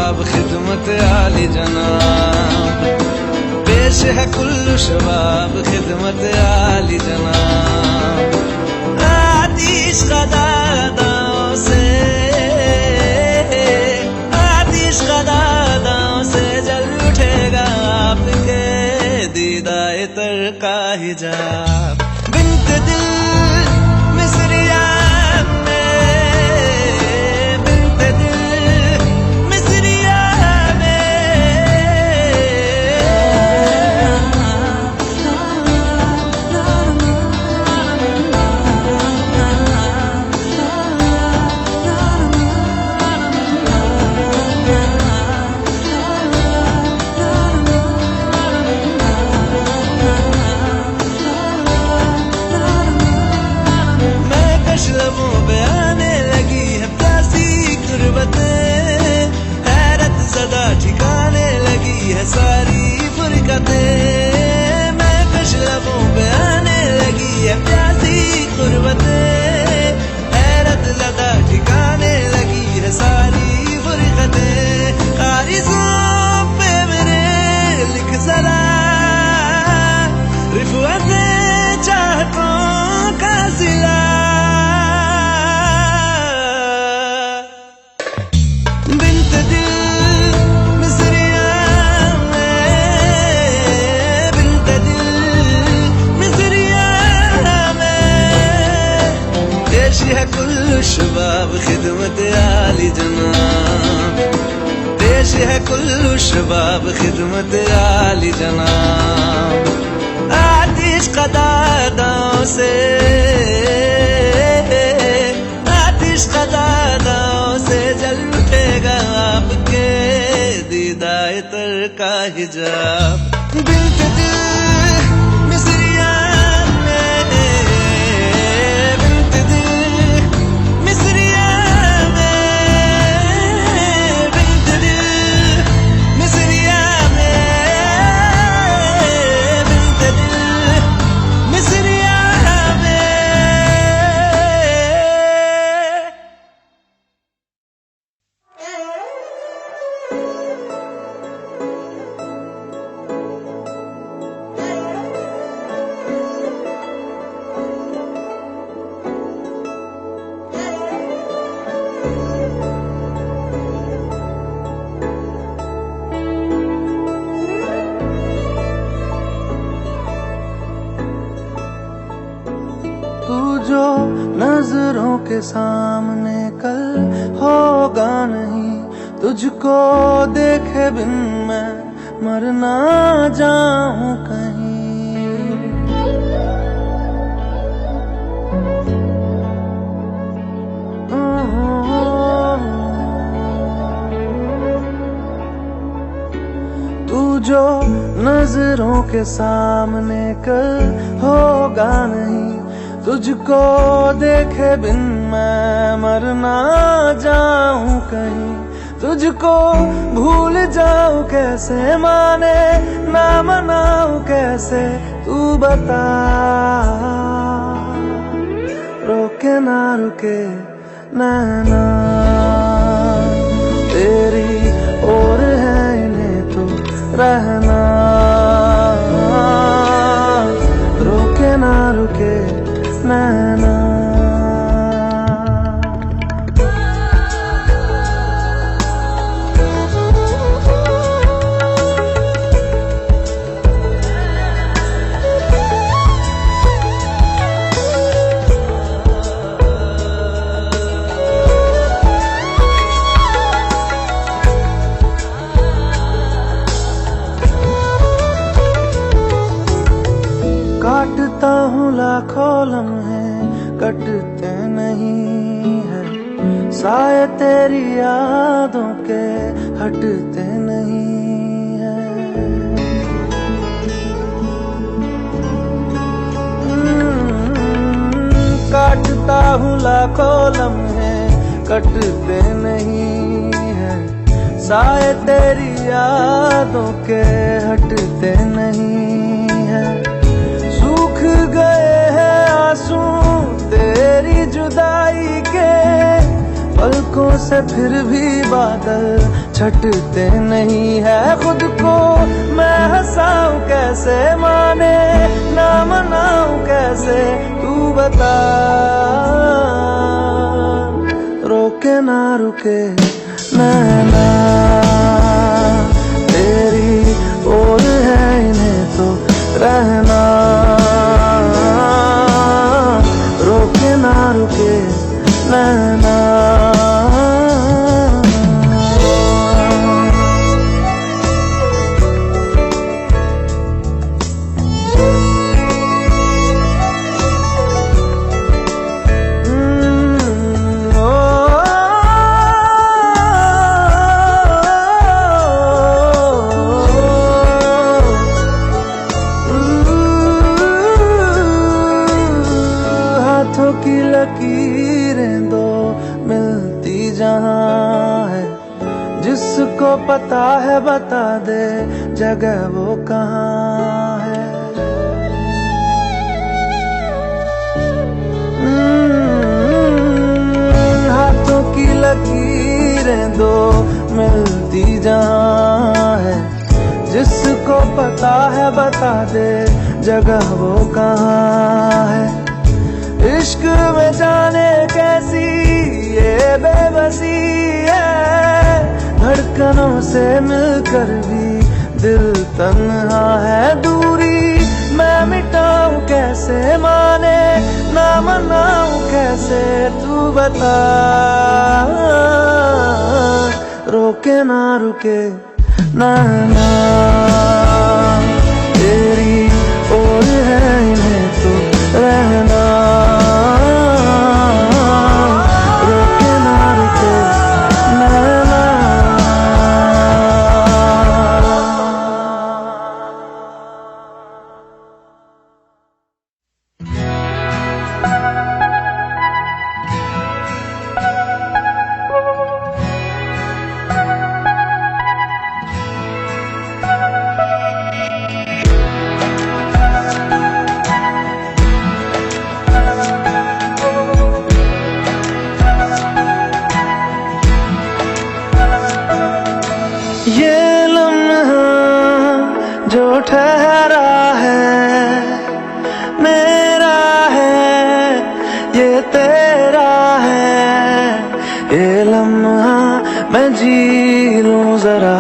शबाब खिदमत आली जनाब, पेश है कुल्लू शबाब खिदमत आली जनाब। आतिश क़दादाओं से, आतिश क़दादाओं से जल उठेगा आपके दीदाए तर का हिजाब। बिन्त दिल मिसरिया में, बिन्त दिल मिसरिया लबों पे आने लगी है प्यासी गुर्बतें, हैरत ज़दा ठिकाने लगी है सारी फुरकतें। मैं कश लबों पे आने लगी है प्यासी गुर्बतें, हैरत ज़दा ठिकाने लगी है सारी फुरकतें। कारिज़ों पे मेरे लिख ज़रा रिफ़अते चाहतों का ज़िला। पेश है कुल्लू शबाब खिदमत आली जनाब, पेश है कुल्लू शबाब खिदमत आली जनाब। आतिश क़दादाओं से, आतिश क़दादाओं से जल उठेगा आपके दीदाए तर का हिजाब। बिन्त दिल मिसरिया में, बिन्त दिल मिसरिया में, बिन्त दिल मिसरिया में, बिन्त दिल मिसरिया में। तू जो नजरों के सामने कल होगा नहीं, तुझको देखे बिन मैं मर ना जाऊं कहीं। तू जो नजरों के सामने कल होगा नहीं, तुझको देखे बिन मैं मर ना जाऊं कहीं। तुझको भूल जाऊं कैसे, माने ना मनाऊं कैसे, तू बता। रोके ना रुके नैना तेरी ओर है, इन्हें तो रहना। रोके ना रुके नैना। काटता हूँ लाखों लम्हे, कटते नहीं है साए तेरी यादों के, हटते नहीं है। काटता हूँ लाखों लम्हे, कटते नहीं है साए तेरी यादों के, हटते नहीं है। सूख गए हैं आंसू जुदाई के पलकों से फिर भी बादल छटते नहीं है खुद को, मैं हंसाऊं कैसे माने ना मनाऊं कैसे तू बता। रोके ना रुके नैना तेरी ओर है इन्हें तो रहना, रोके ना रुके नैना। हाथों की लकीरें दो मिलती जहां है, जिसको पता है बता दे जगह वो कहाँ है। हाथों की लकीरें दो मिलती जहां है, जिसको पता है बता दे जगह वो कहाँ है। इश्क में जाने कैसी ये बेबसी है, धड़कनों से मिलकर भी दिल तन्हा है। दूरी मैं मिटाऊं कैसे माने ना मनाऊं कैसे तू बता। रोके ना रुके नैना तेरी ओर है इन्हें तो रहना, रोके ना रुके नैना। ये लम्हा जो ठहरा है मेरा है, ये तेरा है। ये लम्हा मैं जी लूं जरा,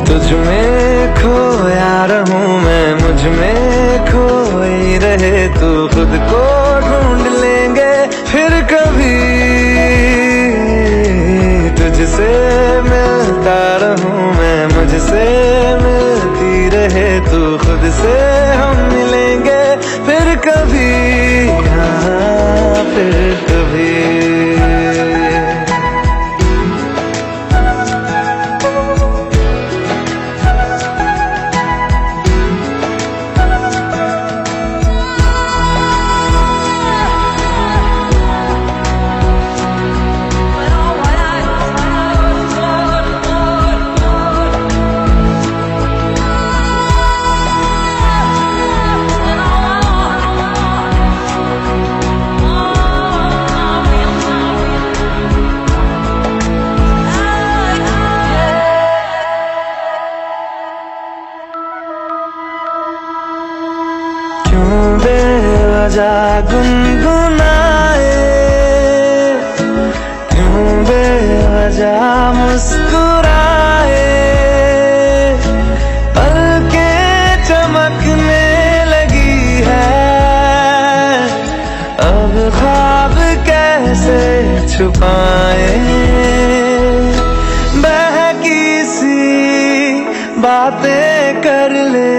तुझ में खोया रहूं मैं, मुझ में खोई रहे तू। खुद को ढूंढ लेंगे फिर कभी, तुझसे मिलता रहूं मैं, मुझसे मिलती रहे तू। खुद से हम मिलेंगे फिर कभी, हाँ फिर कभी। क्यों बेवजह गुनगुनाए, क्यों बेवजह मुस्कुराए। पलकें चमकने लगी है, अब ख्वाब कैसे छुपाए। बहकी सी बातें कर ले,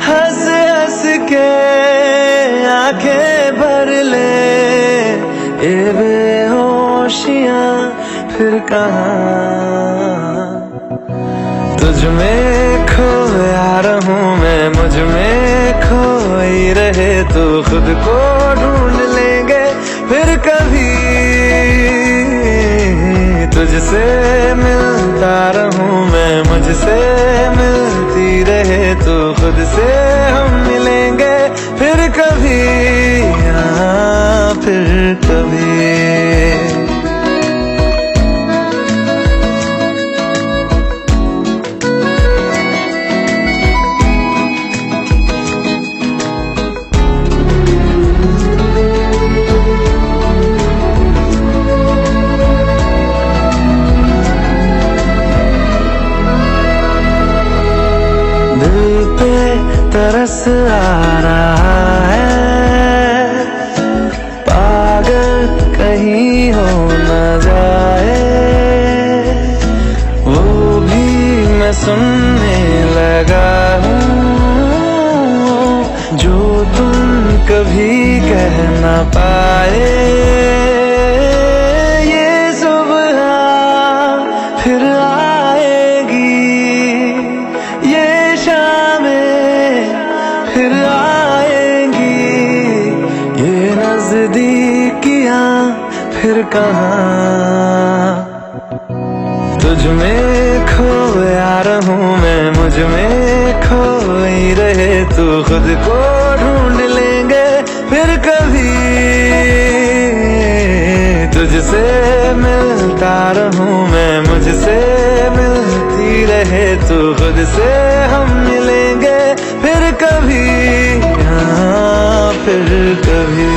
हंस हंस के आंखें भर ले। ये बेहोशियां फिर कहाँ, तुझ में खोया रहूं मैं, मुझ में खोई रहे तू। खुद को ढूंढ लेंगे फिर कभी, तुझसे मिलता रहूं मैं, मुझसे मिलती रहे तू। खुद से हम मिलेंगे फिर कभी, हाँ फिर कभी। कहाँ। तुझ में खोया रहूं मैं, मुझ में खोई रहे तू, खुद को ढूंढ लेंगे फिर कभी। तुझसे मिलता रहूं मैं, मुझसे मिलती रहे तू, खुद से हम मिलेंगे फिर कभी, हाँ फिर कभी।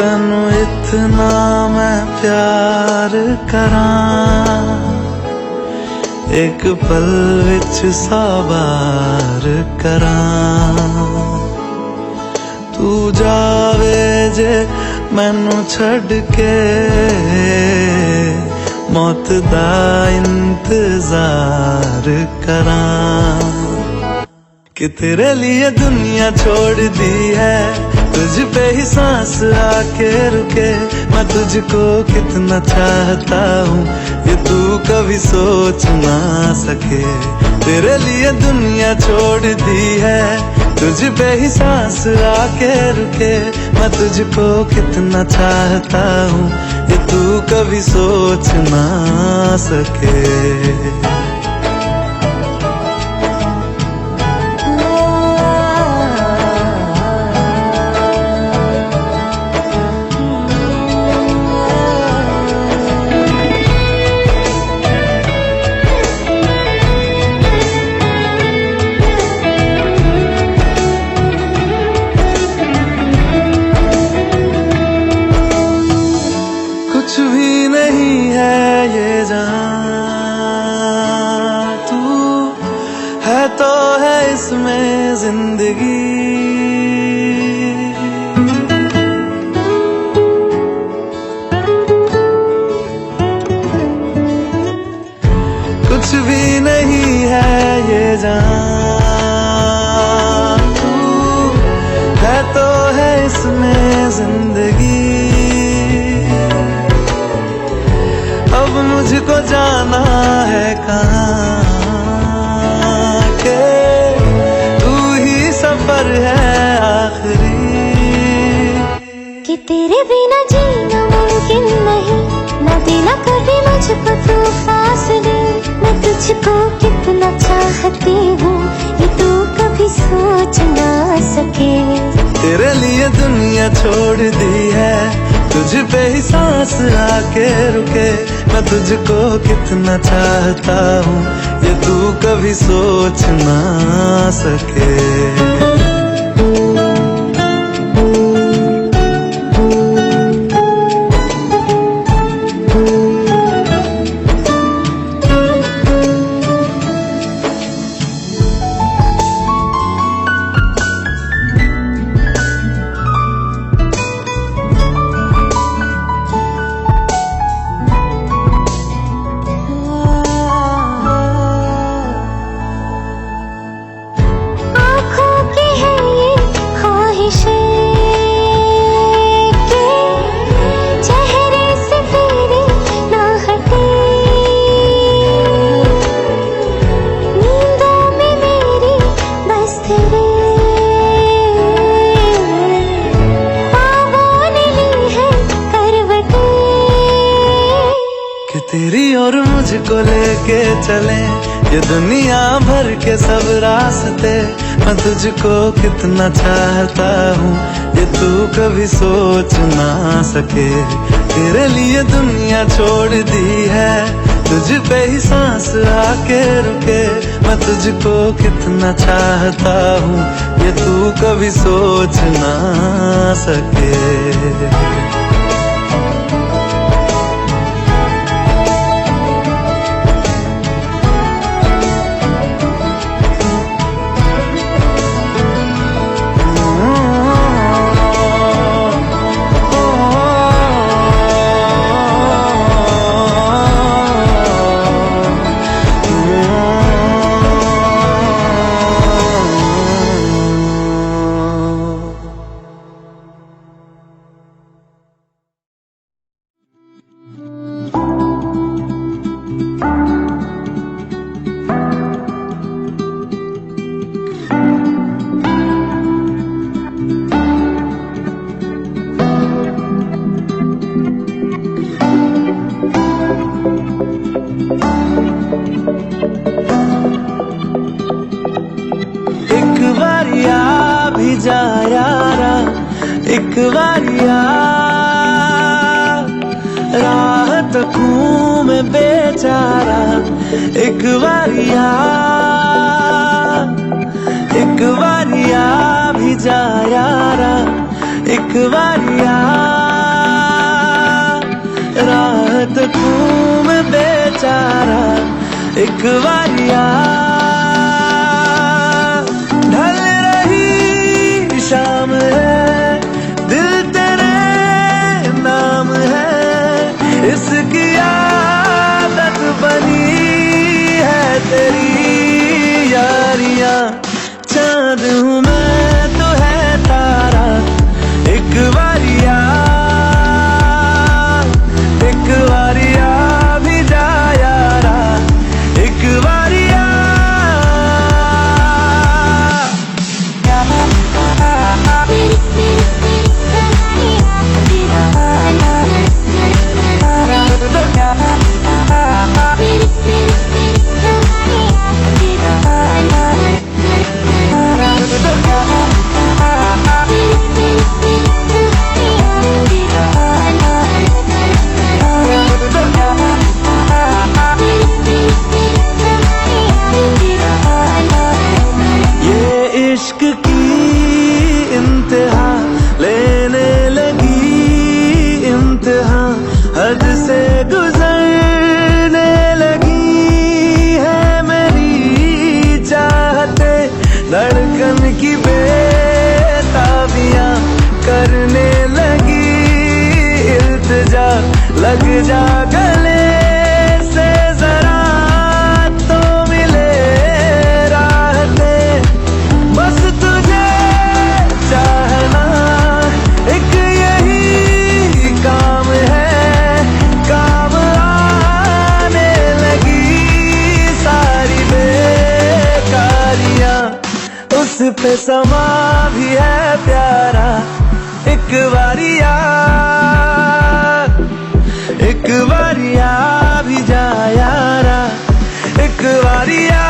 तैनू इतना मैं प्यार करां, एक पल विच 100 बार करां। तू जावे जे मैनू छड़ के, मौत दा इंतजार करां। कि तेरे लिए दुनिया छोड़ दी है, तुझ पे ही सांस आके रुके। मैं तुझको कितना चाहता हूँ, ये तू कभी सोच ना सके। तेरे लिए दुनिया छोड़ दी है, तुझ पे ही सांस आके रुके। मैं तुझको कितना चाहता हूँ, ये तू कभी सोच ना सके। कुछ भी नहीं है ये जहां, तू है तो है इसमें जिंदगी। कुछ भी नहीं है ये जहां, तू है तो है इसमें जिंदगी। अब मुझको जाना है कहाँ के, तू ही सफर है आखिरी। कि तेरे बिना जीना मुमकिन नहीं, ना देना कभी मुझको तू फासले। मैं तुझको कितना चाहती हूँ, ये तू कभी सोच ना सके। तेरे लिए दुनिया छोड़ दी है, तुझ पे ही सांस आके रुके। मैं तुझको कितना चाहता हूँ, ये तू कभी सोच ना सके। तेरी और मुझको लेके चले ये दुनिया भर के सब रास्ते। मैं तुझको कितना चाहता हूँ ये तू कभी सोच ना सके। तेरे लिए दुनिया छोड़ दी है, तुझ पे ही सांस आके रुके, मैं तुझको कितना चाहता हूँ ये तू कभी सोच ना सके। जा यारा एक बारिया, राह तकूं मैं बेचारा एक बारिया, एक बारिया भी जा यारा एक बारिया, राह तकूं मैं बेचारा एक बारिया। शाम है दिल तेरे नाम है, इसकी आदत बनी है तेरी यारियां। चांद हूँ मैं तो है तारा एक बारिया, एक बारिया भी जा यारा एक बारिया। इश्क की इंतहा लेने लगी इंतहा, हद से गुजरने लगी है मेरी चाहते, धड़कन की बेताबियां करने लगी इल्तिजा, लग जा गले से जरा तो मिले राहते, बस तुझे चाहना एक यही काम है, काम आने लगी सारी बेकारियां, उस पे समा भी है प्यारा एक बारिया, एक बारिया भी जा यारा एक बारिया।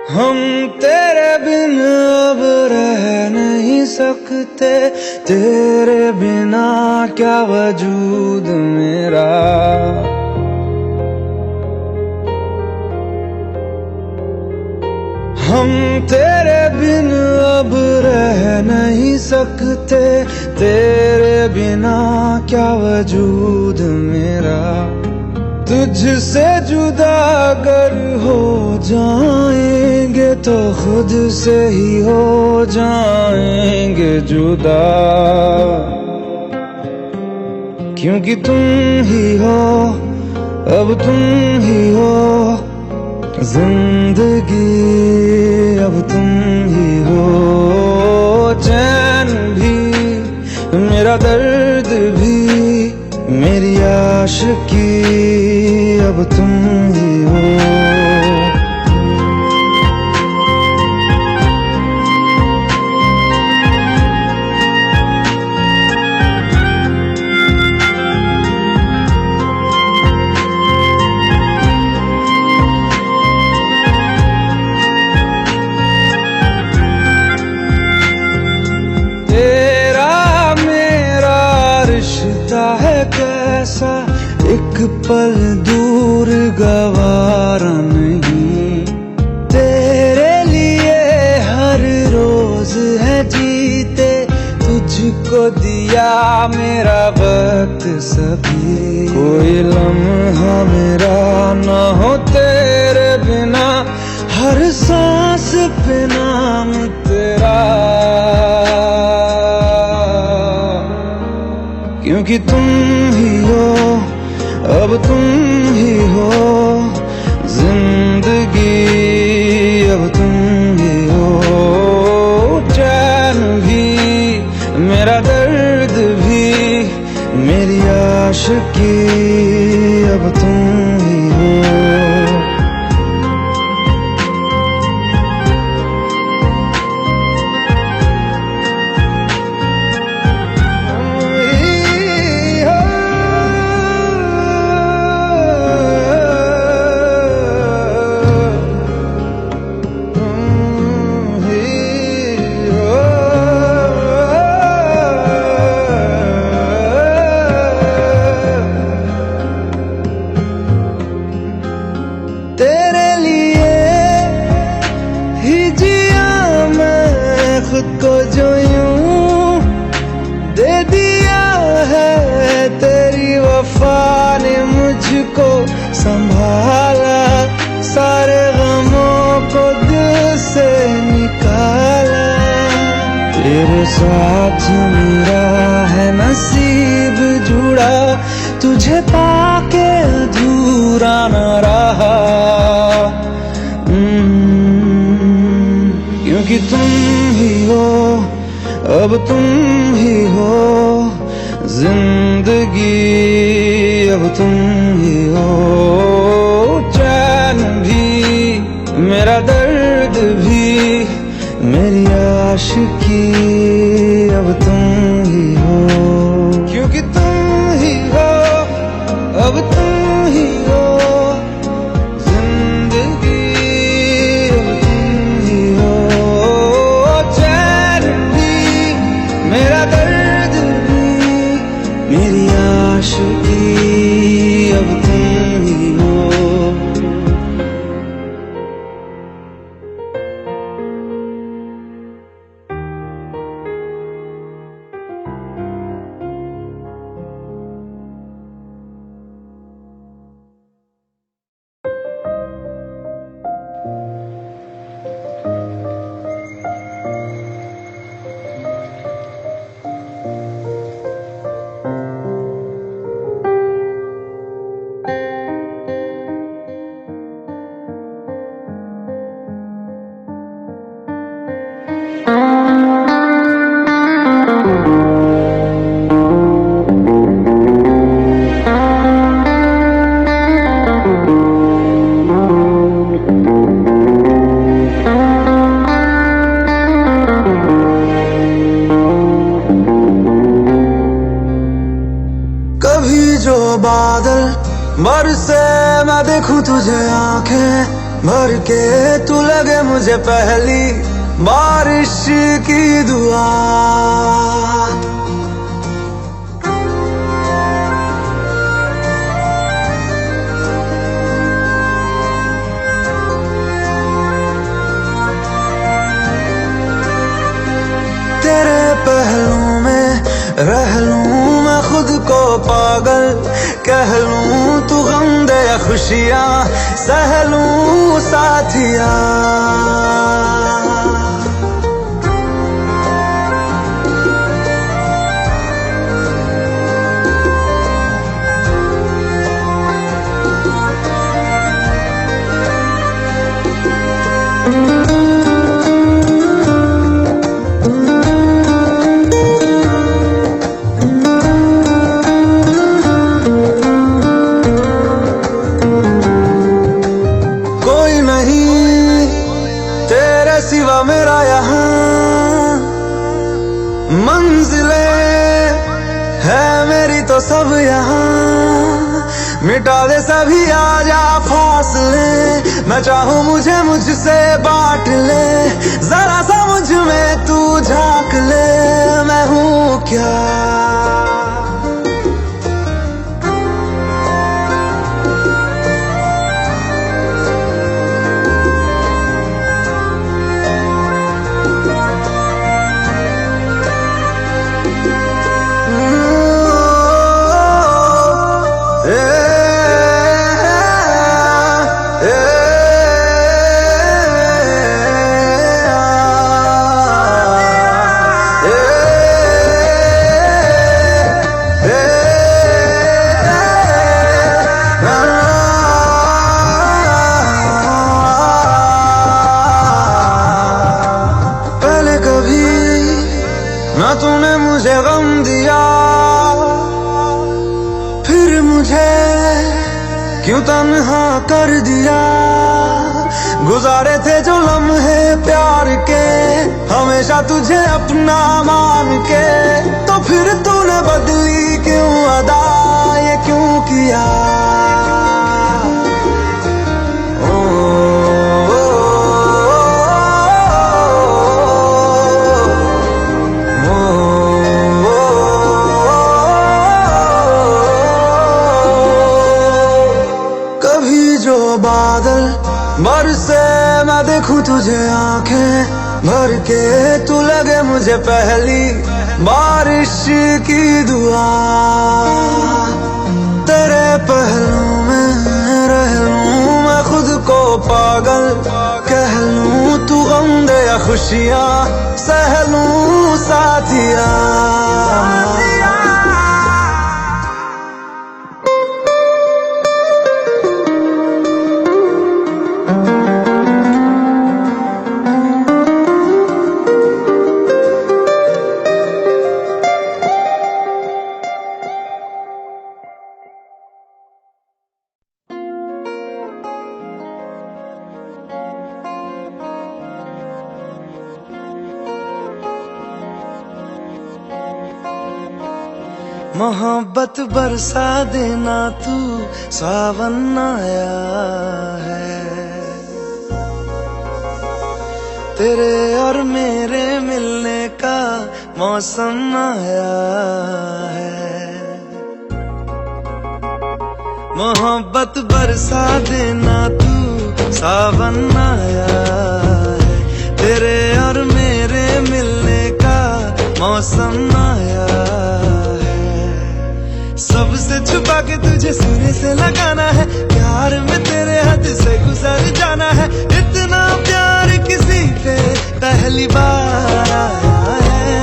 हम तेरे बिन अब रह नहीं सकते, तेरे बिना क्या वजूद मेरा। हम तेरे बिन अब रह नहीं सकते, तेरे बिना क्या वजूद मेरा। तुझसे जुदा अगर हो जाएंगे तो खुद से ही हो जाएंगे जुदा, क्योंकि तुम ही हो, अब तुम ही हो जिंदगी, अब तुम ही हो। चैन भी मेरा दर्द भी मेरी आशिकी, अब तुम ही हो। कैसा एक पल दूर गवारा नहीं, तेरे लिए हर रोज है जीते, तुझको दिया मेरा वक्त सभी। कोई लम्हा मेरा ना हो तेरे बिना, हर सांस पे नाम तेरा, क्योंकि तुम ही हो, अब तुम ही हो जिंदगी, अब तुम ही हो। चैन भी मेरा दर्द भी मेरी आशिकी, अब तुम ही हो। तेरे लिए ही जिया मैं खुद को, जो यूं दे दिया है तेरी वफा ने मुझको संभाला, सारे गमों को दिल से निकाला। तेरे साथ मेरा है नसीब जुड़ा, तुझे पाके अधूरा न रहा, क्योंकि तुम ही हो, अब तुम ही हो जिंदगी, अब तुम ही हो। चैन भी मेरा दर्द भी मेरी आशिकी, अब तुम ही हो, क्योंकि तुम ही हो, अब तुम ही हो जिंदगी, अब तुम ही हो। चैन भी मेरा दर्द भी मेरी आशिकी, अब तुम ही हो। बादल बरसे मैं देखूं तुझे आंखें भर के तू लगे मुझे पहली बारिश की दुआ। तेरे पहलू में रह लूं मैं खुद को पागल, कह लूं तू गम दे या खुशियां सह लूं साथिया। सिवा मेरा यहाँ मंजिले है मेरी तो सब यहाँ, मिटा दे सभी आजा फासले, मैं चाहूँ मुझे मुझसे बांट ले, जरा सा मुझ में तू झांक ले, मैं हूँ क्या। ना तूने मुझे गम दिया, फिर मुझे क्यों तन्हा कर दिया। गुजारे थे जो लम्हे प्यार के हमेशा तुझे अपना मान के, तो फिर तूने बदली क्यों अदा, ये क्यों किया। बादल बरसे मैं देखूं तुझे आंखें भर के, तू लगे मुझे पहली बारिश की दुआ। तेरे पहलू में रह लूं मैं खुद को पागल, कह लूं तू गम दे या खुशियां सह लूं साथिया। मोहब्बत बरसा देना तू सावन आया है, तेरे और मेरे मिलने का मौसम आया है। मोहब्बत बरसा देना तू सावन आया है, तेरे और मेरे मिलने का मौसम आया है। सबसे छुपा के तुझे सीने से लगाना है, प्यार में तेरे हद से गुजर जाना है। इतना प्यार किसी पे पहली बार आया है।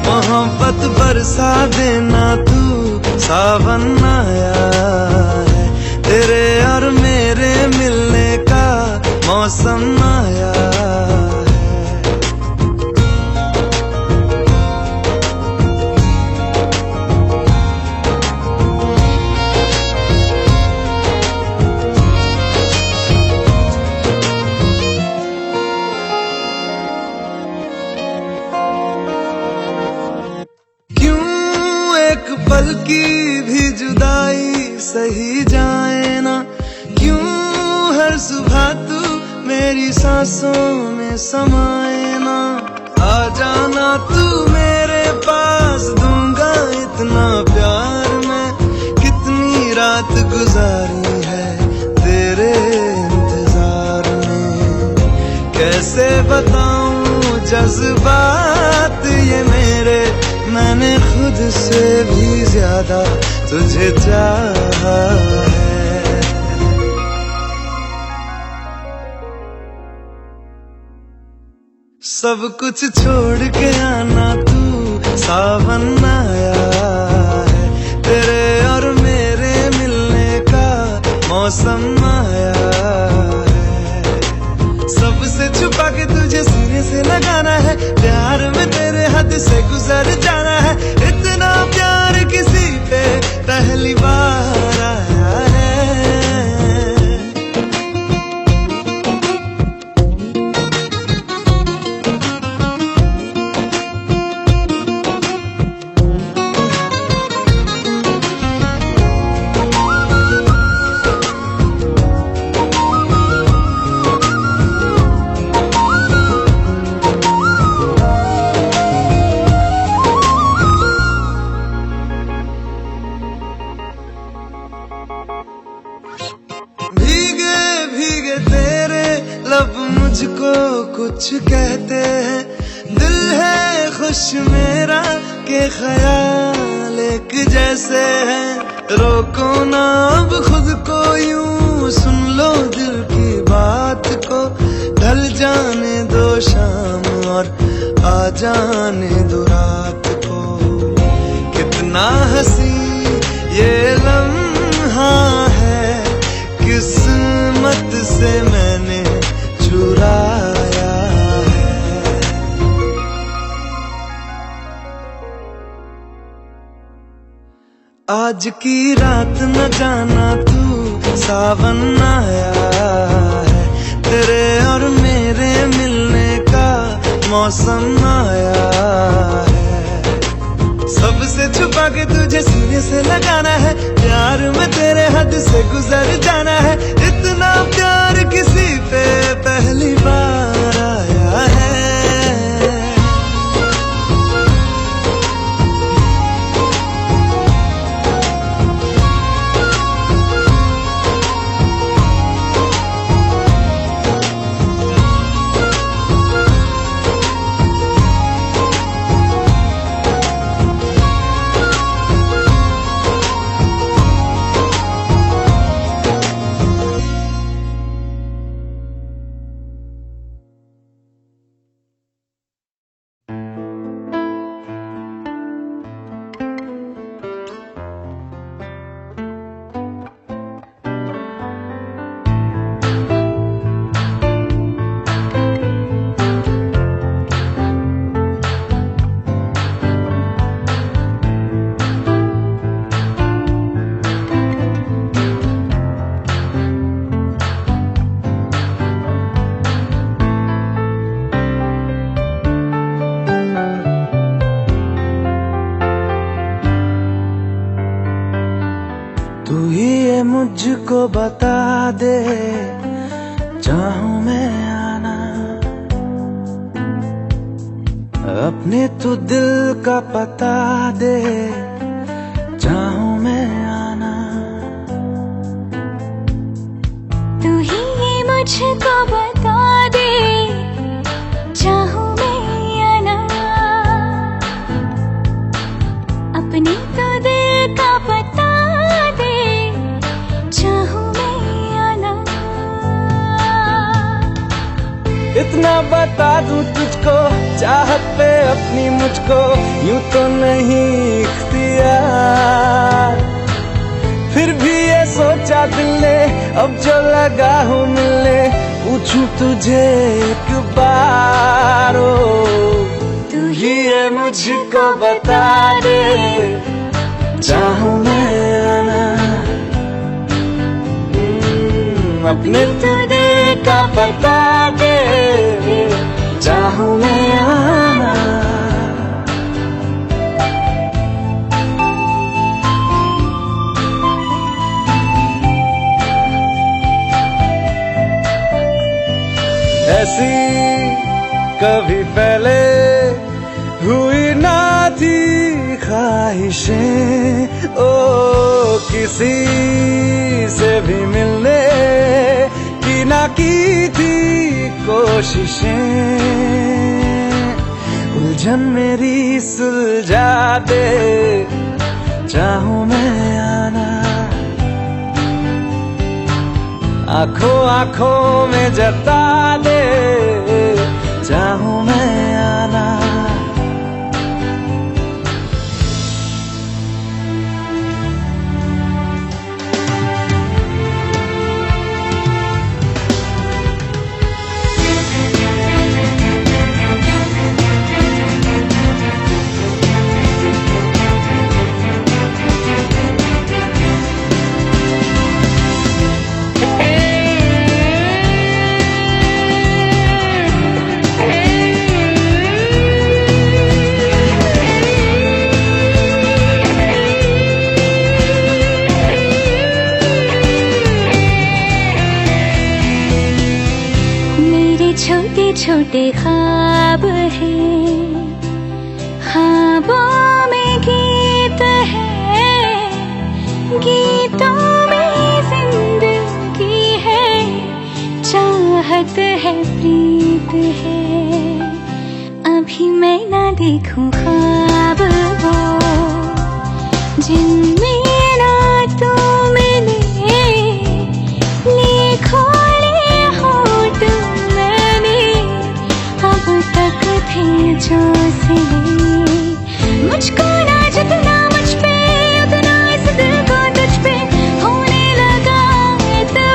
मोहब्बत बरसा देना तू सावन आया है, तेरे और मेरे मिलने का मौसम आया है। सही जाए ना, क्यों हर सुबह तू मेरी सांसों में समाए ना। आ जाना तू मेरे पास, दूंगा इतना प्यार मैं। कितनी रात गुजारी है तेरे इंतजार में, कैसे बताऊं जज्बात ये मेरे, मैंने खुद से भी ज्यादा तुझे चाहा है। सब कुछ छोड़ के आना तू, सावन आया है। तेरे और मेरे मिलने का मौसम आया है। सबसे छुपा के तुझे सीने से लगाना है, प्यार में तेरे हद से गुजर जाना है। इतना प्यार किसी पे पहली बार आया है। भीगे भीगे तेरे लब मुझको कुछ कहते हैं, दिल है खुश मेरा के ख्याल एक जैसे हैं। रोको ना अब खुद को यूं, सुन लो दिल की बात को। ढल जाने दो शाम और आ जाने दो रात को। कितना हंसी ये लम्हा है, किस्मत से मैंने चुराया है। आज की रात न जाना तू, सावन आया है। तेरे और मेरे मिलने का मौसम आया है। सबसे छुपा के तुझे सीने से लगाना है, प्यार में तेरे हद से गुजर जाना है। इतना प्यार किसी पे पहली बार आया है। तू ही ये मुझको बता दे, चाहूं मैं आना अपने तू दिल का पता दे, चाहूं मैं आना। तू ही ये मुझको बता दे, चाहूं मैं आना अपने तो दिल का पता दे, चाहूं मैं आना। इतना बता दूं तुझको, चाहत पे अपनी मुझको यूं तो नहीं इख्तियार। फिर भी ये सोचा दिल ने, अब जो लगा हूँ मिलने, पूछूं तुझे एक बार। तू ही ये मुझको बता दे, चाहूं मैं आना अपने तो दिल का पता दे, चाहूं मैं आना। ख्वाहिशें ओ किसी से भी मिलने की ना की थी कोशिशें, उलझन मेरी सुलझा दे चाहूं मैं आना, आंखों आंखों में जता दे चाहूं मैं आना। छोटे छोटे ख्वाब हैं, ख्वाबों में गीत है, गीतों में जिंदगी है, चाहत है, प्रीत है। अभी मैं ना देखूं ख्वाब वो जिनमें ना तू मिले, लिखो जो सिले मुझको ना जितना मुझ पे उतना इस दिल को तुझ पे होने लगा एतबार।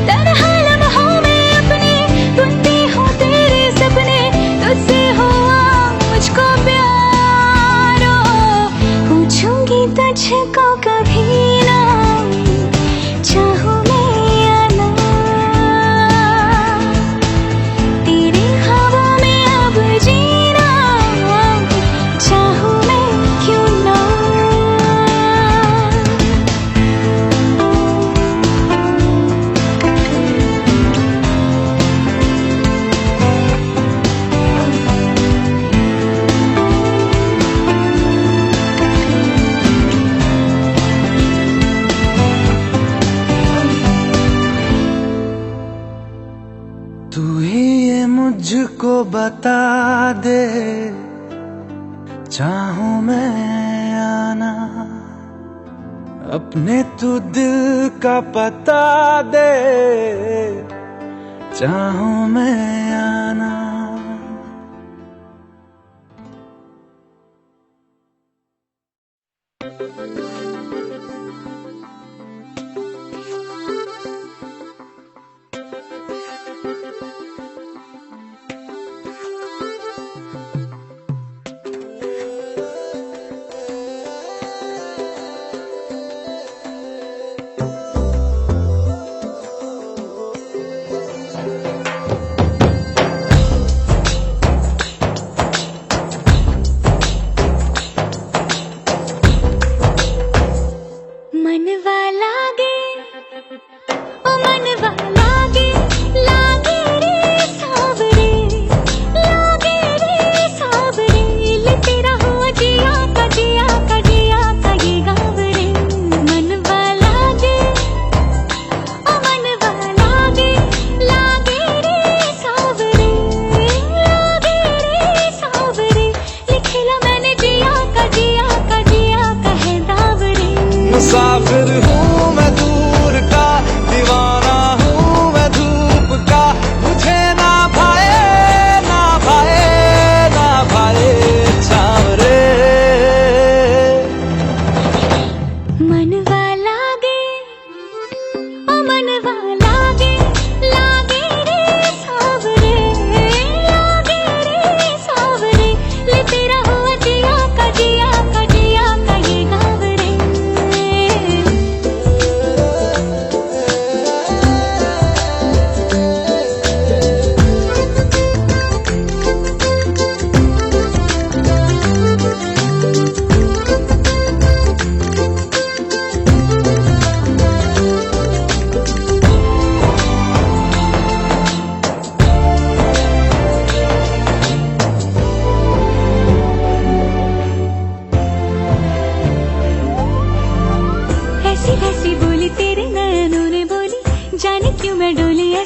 तन्हा लम्हों में अपनी बुनती हूँ तेरे सपने, तुझसे हुआ मुझको प्यार। पूछूंगी तुझको कभी ना चाहूं तू ही ये मुझको बता दे चाहूं मैं आना, अपने तू दिल का पता दे चाहूं मैं आना।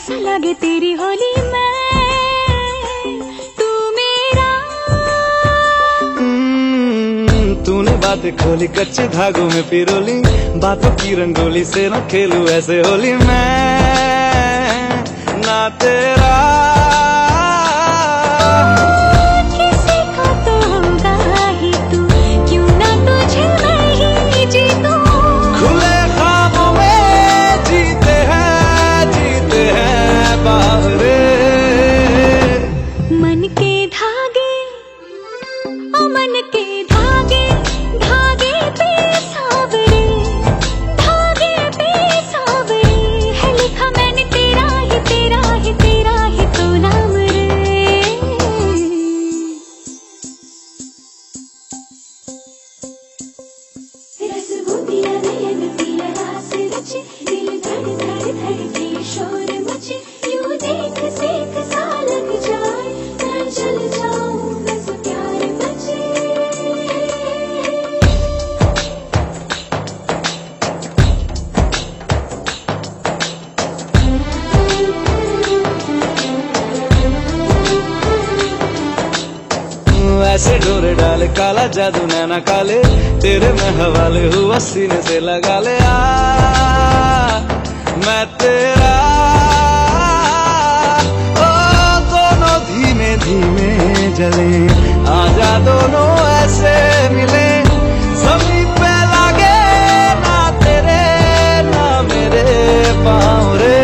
कैसा लगे तेरी होली में तू मेरा। तूने बातें खोली कच्चे धागों में पिरोली, बातों की रंगोली से न खेलूं ऐसे होली मैं ना तेरा। किसी को तो होगा ही तू, क्यों ना तुझे मैं ही जीतूं। खुले ख्वाबों में जीते हैं बाहरे। मन के धागे ओ मन के धागे, धागे पे सावरे, धागे पे सावरे है लिखा मैंने तेरा ही तेरा ही तेरा ही तो नाम रे। रस बूंदिया नयन पिया रास रचे, दिल धड़ धड़ धड़के शोर मचे, यूं देख सेक सा लग जाए, मैं चल जाऊं बस प्यार बचे। ऐसे डोरे डाले काला जादू नैना काले, तेरे में हवाले हुआ सीने से लगा ले आ मैं तेरा। ओ दोनों धीमे धीमे जले, आजा दोनों ऐसे मिले, जमीन पे लागे ना तेरे ना मेरे पाँव रे।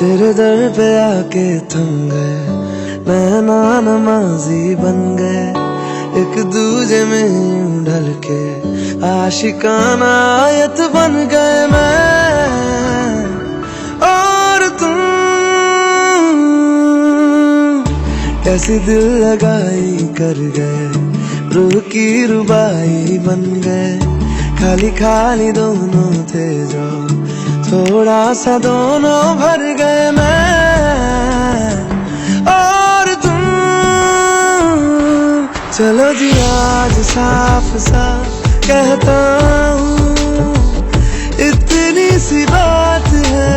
तेरे दर पे आके थम गए, नैना नमाजी बन गए, एक दूजे में यूं ढल के आशिकाना आयत बन गए मैं और तुम। कैसी दिल लगाई कर गए, रूह की रुबाई बन गए, खाली खाली दोनों थे जो थोड़ा सा दोनों भर गए मैं और तुम। चलो जी आज साफ साफ कहता हूँ, इतनी सी बात है,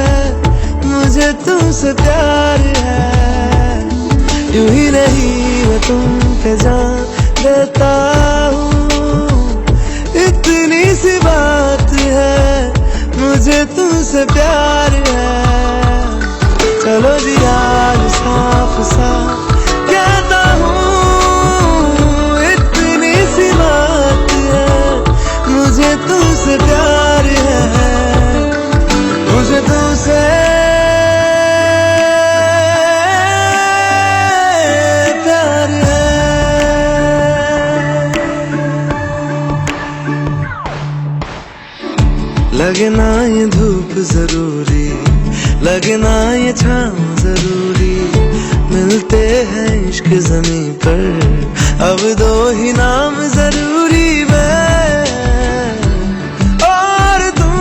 मुझे तुमसे प्यार है। यूं ही नहीं मैं तुम पे जान देता हूँ, इतनी सी बात है, मुझे तुमसे प्यार है। चलो जी आज साफ साफ कहता हूँ, इतनी सी बात है, मुझे तुमसे प्यार है, मुझे तुमसे प्यार है। लगे ना ये धूप जरूरी, लगे ना ये छाँव जरूरी, मिलते हैं इश्क ज़मीं पर अब दो ही नाम जरूरी, मैं और तुम।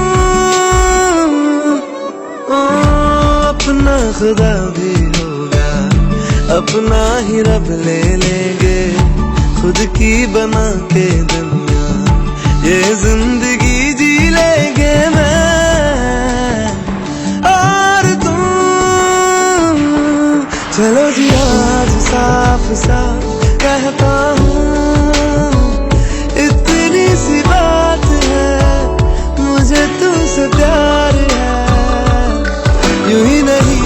अपना खुदा भी होगा, अपना ही रब ले लेंगे, खुद की बना के दुनिया ये जिंदगी जी लेंगे मैं और तुम। चलो जी आज साफ साफ कहता हूँ, इतनी सी बात है, मुझे तुमसे प्यार है। यूं ही नहीं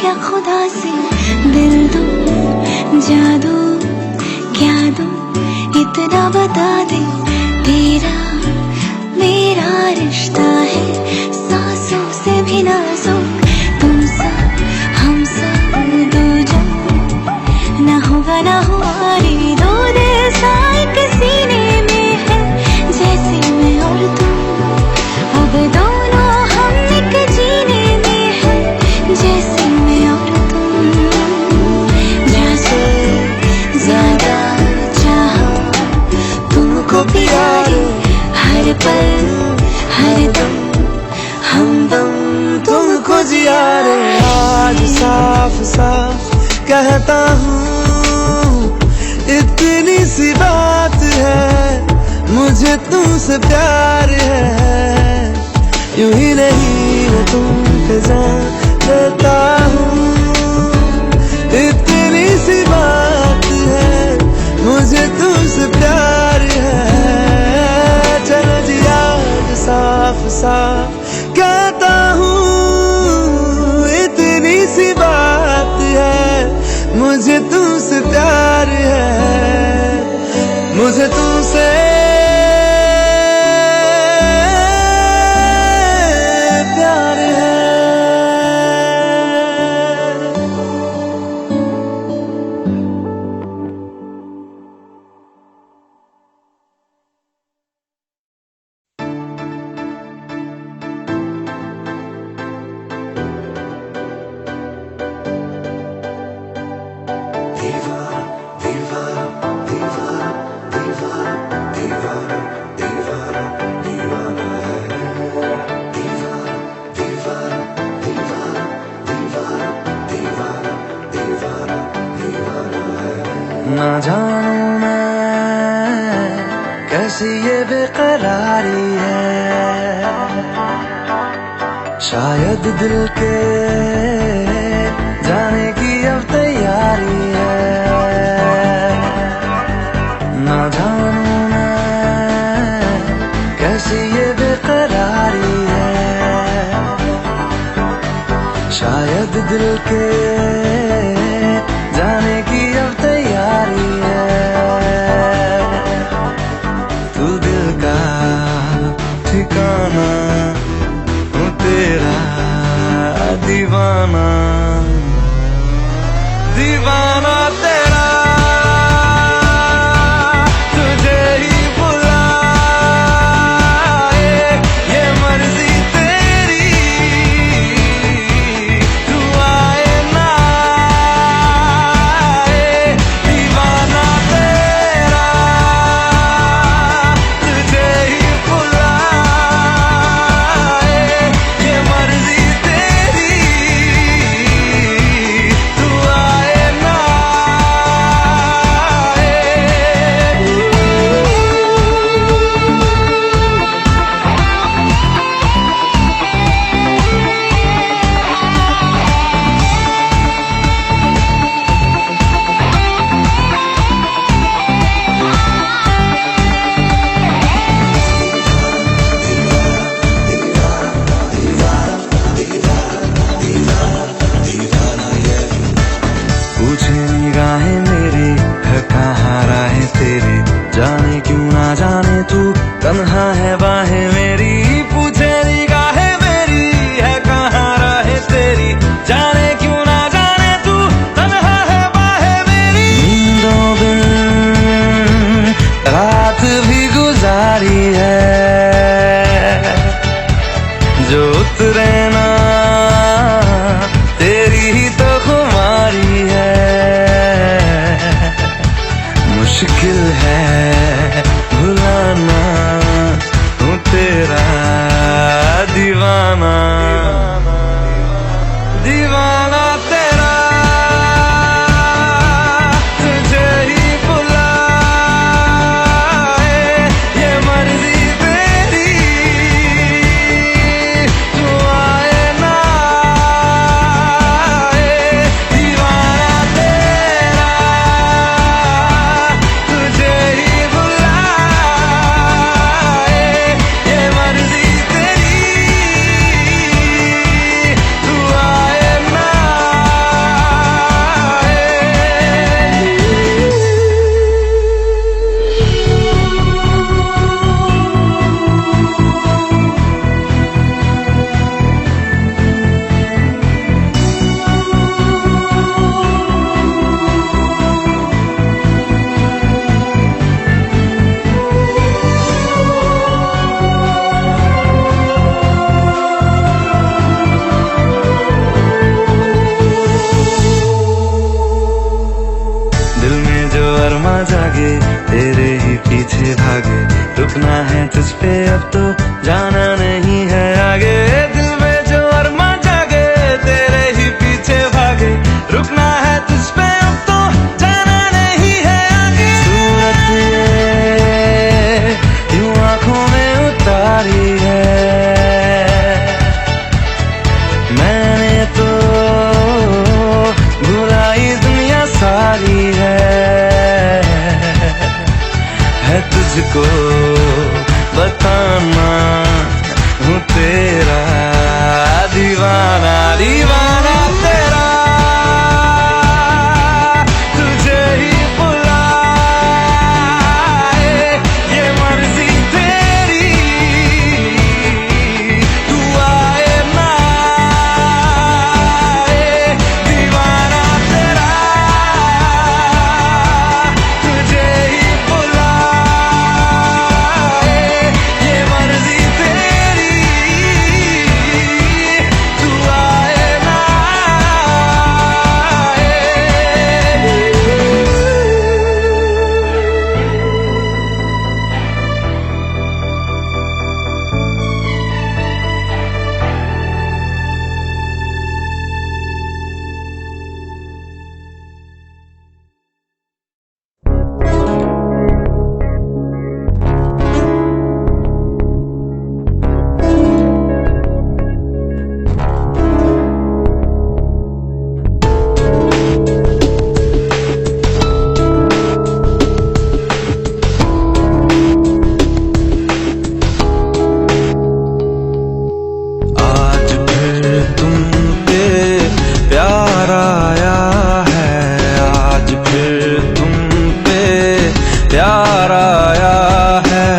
क्या खुदा से दिल दूं, जादू क्या दूं, इतना बता दे। तेरा मेरा रिश्ता है सांसों से भी नाजुक, तुम सब हम सब दो जन, ना होगा ना हमारे दो दिल साइक सीने में है, जैसे मैं और तू अब दोनों हम एक जीने में है, जैसे मैं और तू। जैसे ज्यादा चाहो तुमको प्यारे, हर पल हर दम हमदम तुमको जिया रे। आज साफ साफ कहता हूँ, इतनी सी बात है, मुझे तुमसे प्यार है। यूं ही नहीं मैं तुम पे जान देता हूँ, इतनी सी बात है, मुझे तुमसे प्यार है। चलो जी आज साफ साफ कहता हूँ, इतनी सी बात है, मुझे तुमसे प्यार है, मुझे तुमसे प्यार है। ना जानूं मैं कैसी ये बेकरारी है, शायद दिल के जाने की अब तैयारी है। ना जानूं मैं कैसी ये बेकरारी है, शायद दिल के जाने की अब तैयारी है। तू दिल का ठिकाना हूँ तेरा दीवाना, दीवाना तेरा, तुझे ही बुलाए ये मर्जी तेरी, तू आए ना आए, दीवाना तेरा, तुझे ही बुलाए ये मर्जी तेरी, तू आए ना पूछे निगाहें मेरी है कहाँ राहें तेरी, जाने क्यों ना जाने तू तन्हा है बाहें मेरी। पूछे निगाहें मेरी है कहाँ राहें तेरी, जाने क्यों ना जाने तू तन्हा है बाहें मेरी। नींदों बिन रात भी गुजारी है, जो उतरे ना तेरी ही तो खुमारी है। मुश्किल है भुलाना हूँ तेरा दीवाना, दीवाना तेरा, तुझे ही बुलाए ये मर्जी रुकना है तुझ पे अब तो, जाना नहीं है आगे। दिल में जो अरमा जागे तेरे ही पीछे भागे, रुकना है तुझ पे अब तो, जाना नहीं है आगे। सूरत ये यूं आंखों में उतारी है, मैंने तो भुलाई दुनिया सारी है तुझको बताना हूँ तेरा दीवाना, दीवाना तेरा, तुझे ही बुलाए ये मर्जी तेरी, तू आए ना आए, दीवाना तेरा, तुझे ही बुलाए ये मर्जी तेरी, तू आए ना आए। आज फिर तुम पे प्यार आया है, आज फिर तुम पे प्यार आया है,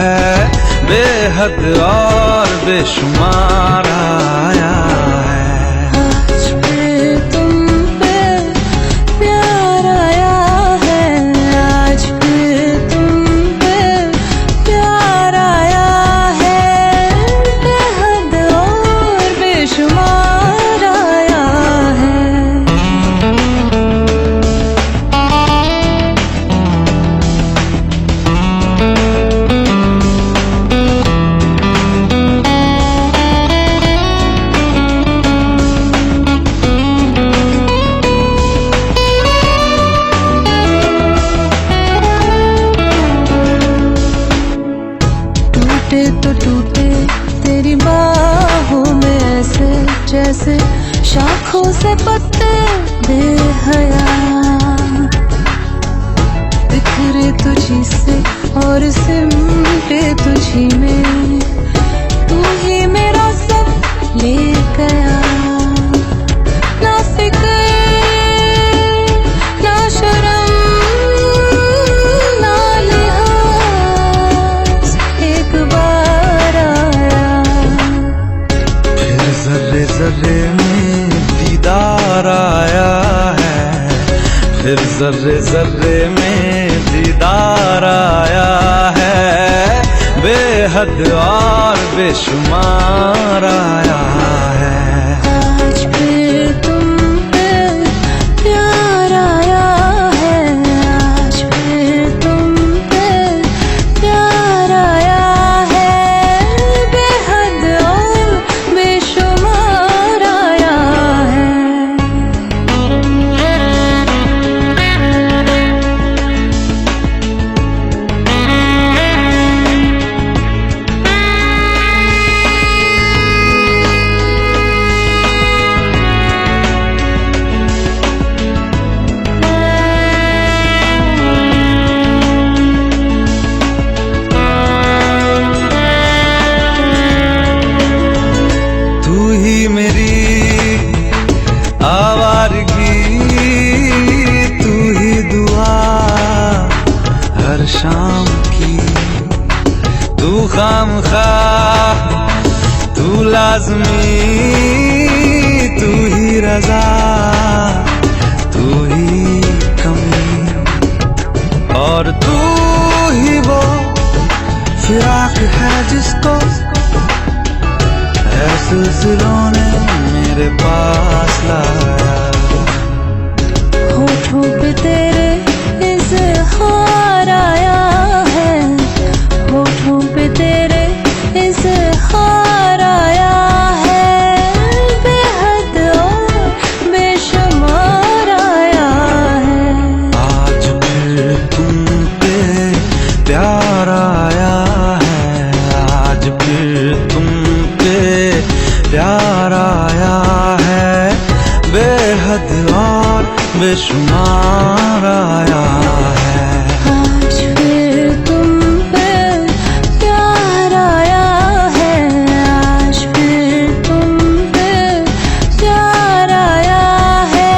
बेहद और बेशुमार आया है। आज फिर तुम पे प्यार आया है, आज फिर तुम पे प्यार आया है, बेहद और बेशुमार आया है। टूटे तो टूटे तेरी बाहों में ऐसे, जैसे शाखों से पत्ते बेहया, बिखरे तुझी से और सिमटे तुझी में, तू ही मेरा सब ले गया। ना फिक्र ना शर्म ना लिहाज, एक बार आया। फिर जर्रे जर्रे में दीदार आया है, फिर जर्रे जर्रे में दीदार आया है, बेहद और बेशुमार आया है। आज फिर तुम पे प्यार आया है, आज फिर तुम पे प्यार आया है, बेहद और बेशुमार आया है। तू ही मेरी आवारगी, तू ही दुआ हर शाम की, तू खामखा तू लाज़मी, तू ही रज़ा तू ही कमी, और तू ही वो फिराक है जिसको है सिलसिलों ने मेरे पास लाया। होठों पे तेरे इज़हार आया है, होठों पे बेशुमार आया है। आज फिर तुम पे प्यार आया है, आज फिर तुम पे प्यार आया है,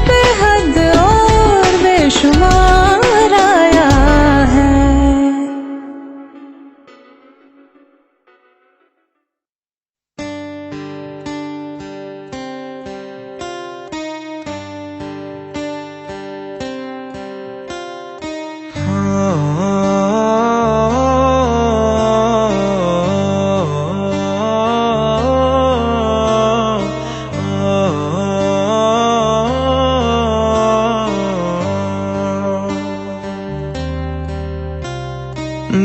बेहद और बेशुमार आया है।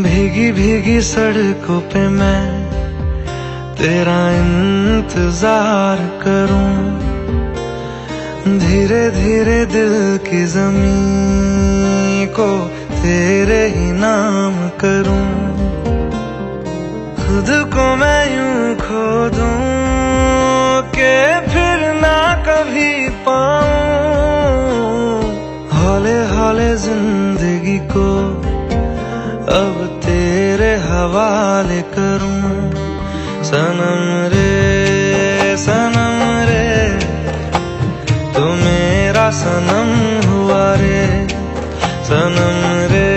भीगी भीगी सड़कों पे मैं तेरा इंतजार करूं, धीरे धीरे दिल की ज़मीं को तेरे ही नाम करूं। खुद को मैं यूं खो दूं कि फिर ना कभी पाऊं, हौले हौले जिंदगी को अब तेरे हवाले करूं। सनम रे तू मेरा सनम हुआ रे, सनम रे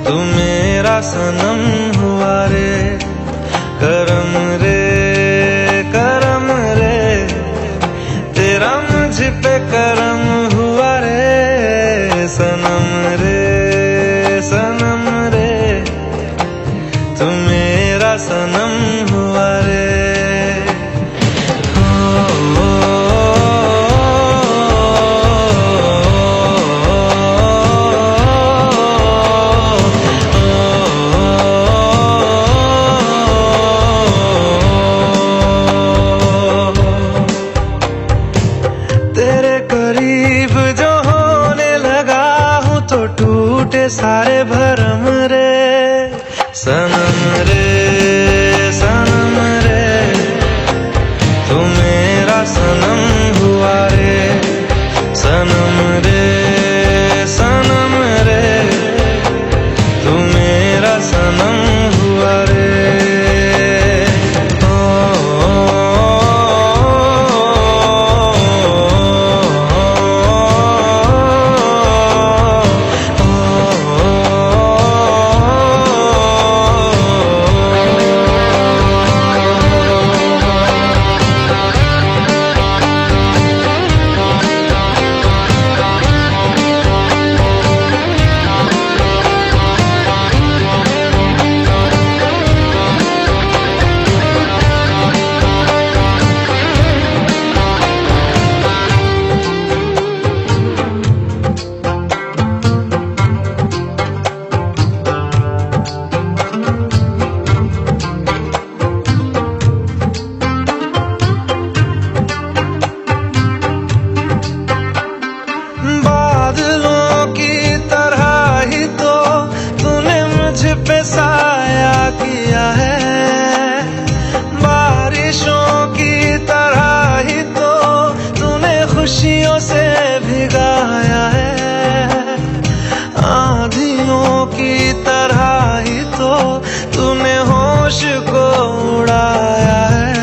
तू मेरा सनम हुआ रे। करम रे तेरा मुझ पे करम हुआ रे, सनम रे तू मेरा सनम हुआ रे। तेरे करीब जो होने लगा हूँ तो टूटे सारे भरम रे, सनम रे तू मेरा सनम हुआ रे, सनम रे तू मेरा सनम हुआ रे। पे साया किया है, बारिशों की तरह ही तो तूने खुशियों से भिगाया है, आंधियों की तरह ही तो तूने होश को उड़ाया है।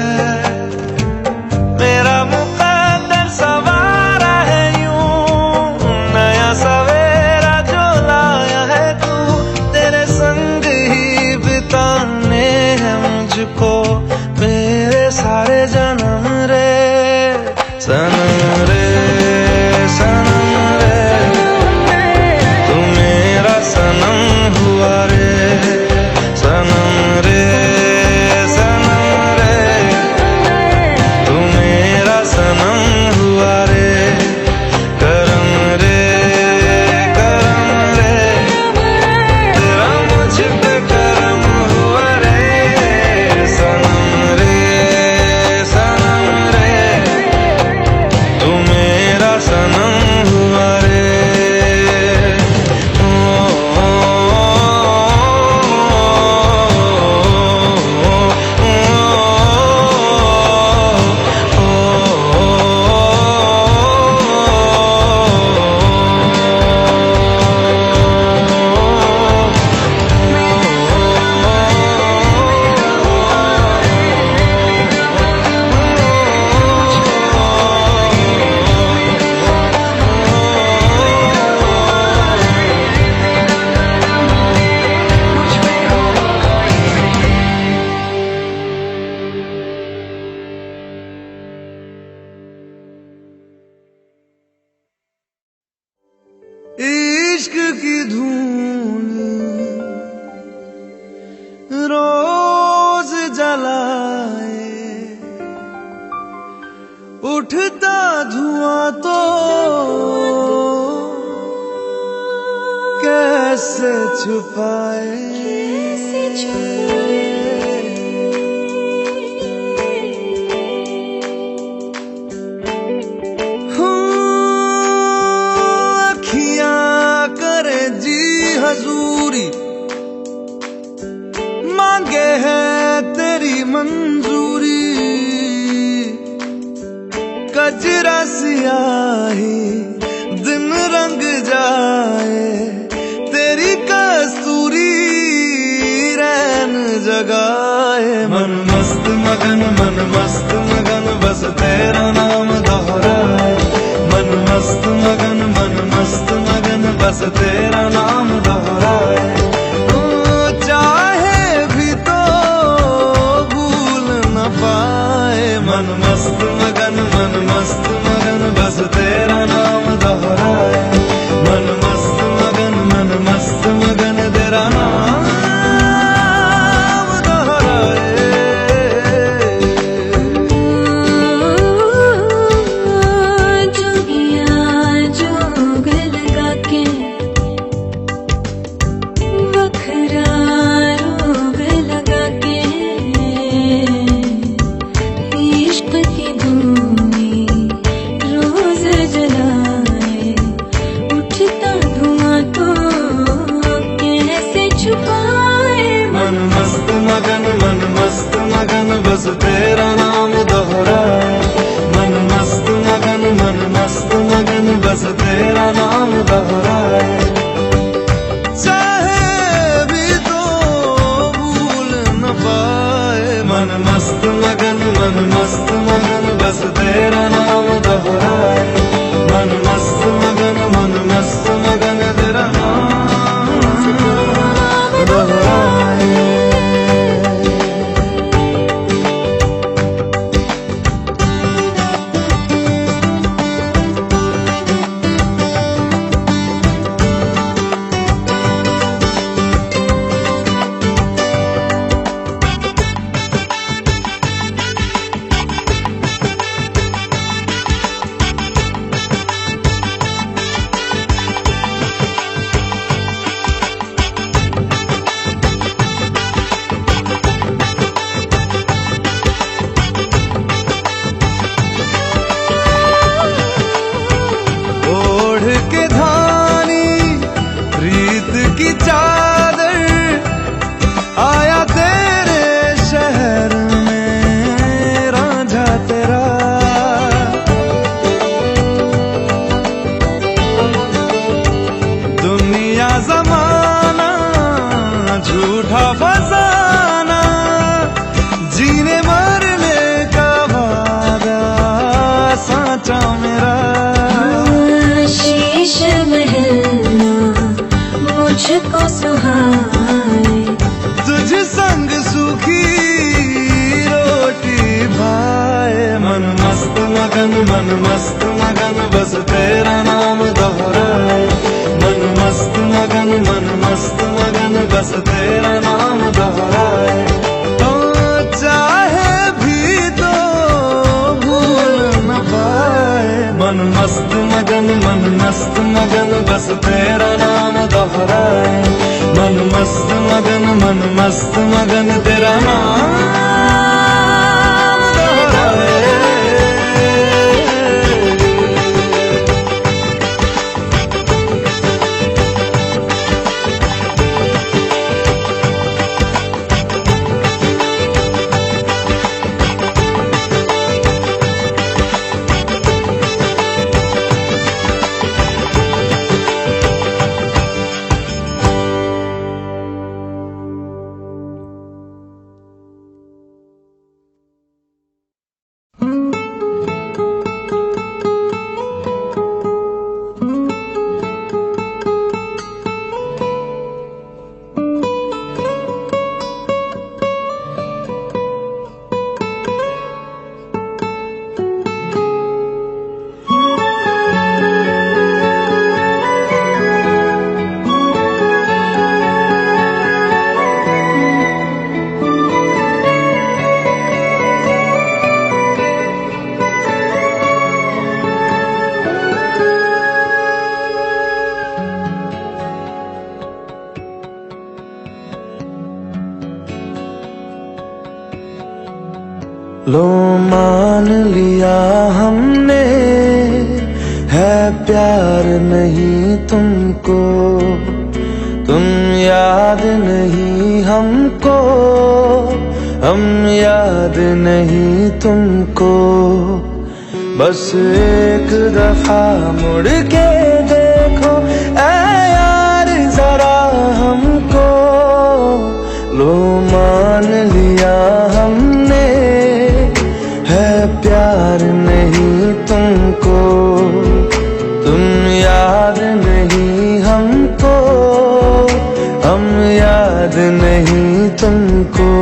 मेरा मुकद्दर सवारा है यूं, नया सवेरा जो लाया है तू, तेरे संग ही बिताने हैं मुझको मेरे सारे जन्म रे, सनम रे तू मेरा सनम धूनी रोज जलाए, उठता धुआं तो कैसे छुपाए। अखियां करे जी हजूरी, मांगे है तेरी मंजूरी। कजरा सियाही दिन रंग जाए, तेरी कस्तूरी रैन जगाए। मन मस्त मगन बस तेरा नाम दोहराए। मन मस्त मगन बस तेरा नाम दोहराए। चाहे भी तो भूल न पाए। मन मस्त मगन बस तेरा नाम दोहराए। मन मस्त मगन तेरा नाम दोहराए। जोगिया जोग लगा के बखरा रोग लगा के, इश्क की धूनी रोज जलाए, उठता धुआं तो कैसे छुपाए। मन मस्त मगन बस तेरा नाम दोहराए। मन मस्त मगन बस तेरा नाम दोहराए। चाहे भी तो भूल न पाए। मन मस्त मगन बस तेरा नाम दोहराए। मन मस्त मगन तेरा नाम दोहराए। के धानी प्रीत की चादर, आया तेरे शहर में रांझा तेरा। दुनिया जमाना झूठा फसाना, जीने मरने का वादा साचा मेरा। शीश महलना मुझको सुहाए, तुझ संग सूखी रोटी भाए। मन मस्त मगन बस तेरा नाम दोहराए। मन मस्त मगन बस तेरा नाम दोहराए। तो चाहे भी तो भूल न पाए। मन मस्त मगन बस तेरा नाम दोहराए। मन मस्त मगन तेरा नाम लो मान लिया हमने है प्यार नहीं तुमको, तुम याद नहीं हमको, हम याद नहीं तुमको। बस एक दफा मुड़ के देखो ऐ यार जरा हमको, लो मान लिया हमने है प्यार नहीं तुमको, तुम याद नहीं हमको, हम याद नहीं तुमको।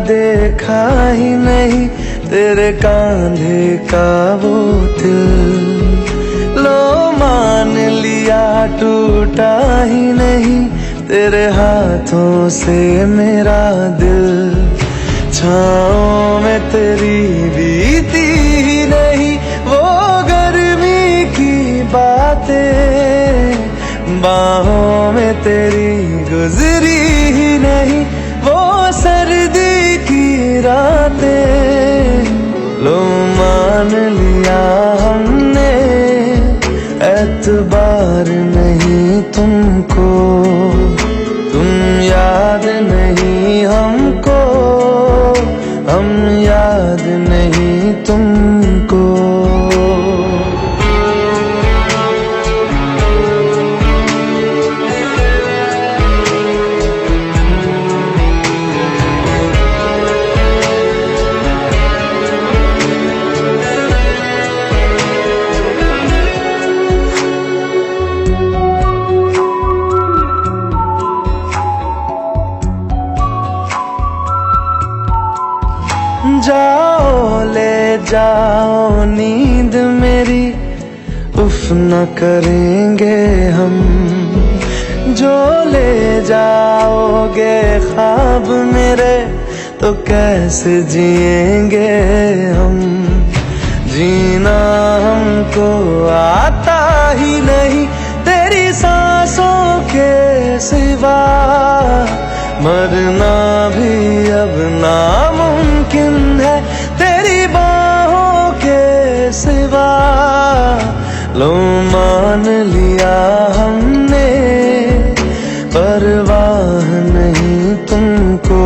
देखा ही नहीं तेरे कांधे का वो दिल, लो मान लिया टूटा ही नहीं तेरे हाथों से मेरा दिल। छाँव में तेरी बीती ही नहीं वो गर्मी की बातें, बाहों में तेरी गुजरी ही नहीं वो सर्दी की रातें। लो मान लिया हमने एतबार नहीं तुमको, तुम याद नहीं हमको, हम याद नहीं तुमको। जाओ ले जाओ नींद मेरी, उफ न करेंगे हम, जो ले जाओगे ख्वाब मेरे तो कैसे जिएंगे हम। जीना हमको आता ही नहीं तेरी सांसों के सिवा, मरना भी अब नामुमकिन है तेरी बाहों के सिवा। लो मान लिया हमने परवाह नहीं तुमको,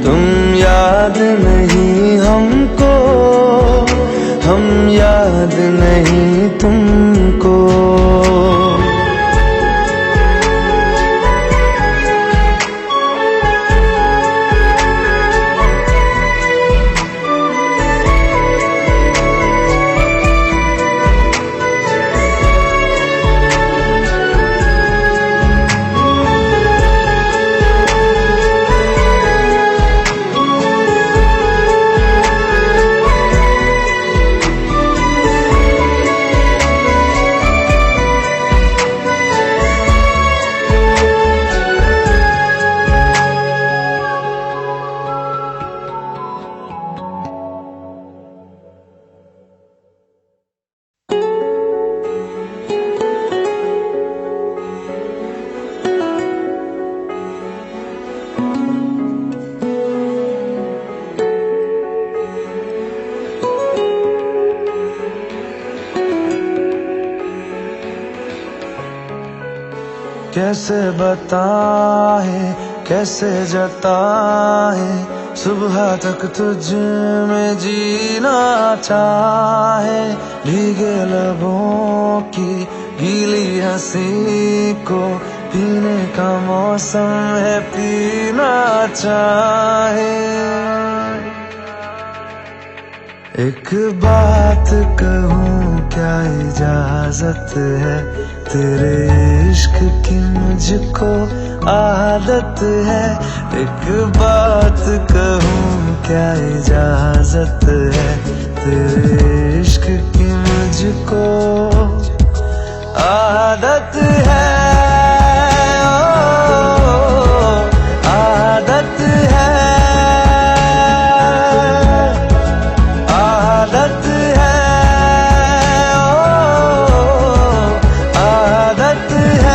तुम याद नहीं हमको, हम याद नहीं तुमको। कैसे बताए कैसे जताए सुबह तक तुझ में जीना चाहे, भीगे लबों की गीली हंसी को पीने का मौसम है पीना चाहे। एक बात कहूँ क्या इजाजत है, तेरे इश्क की मुझको आदत है। एक बात कहूँ क्या इजाजत है, तेरे इश्क की मुझको आदत है। आदत है, आदत है, आदत है।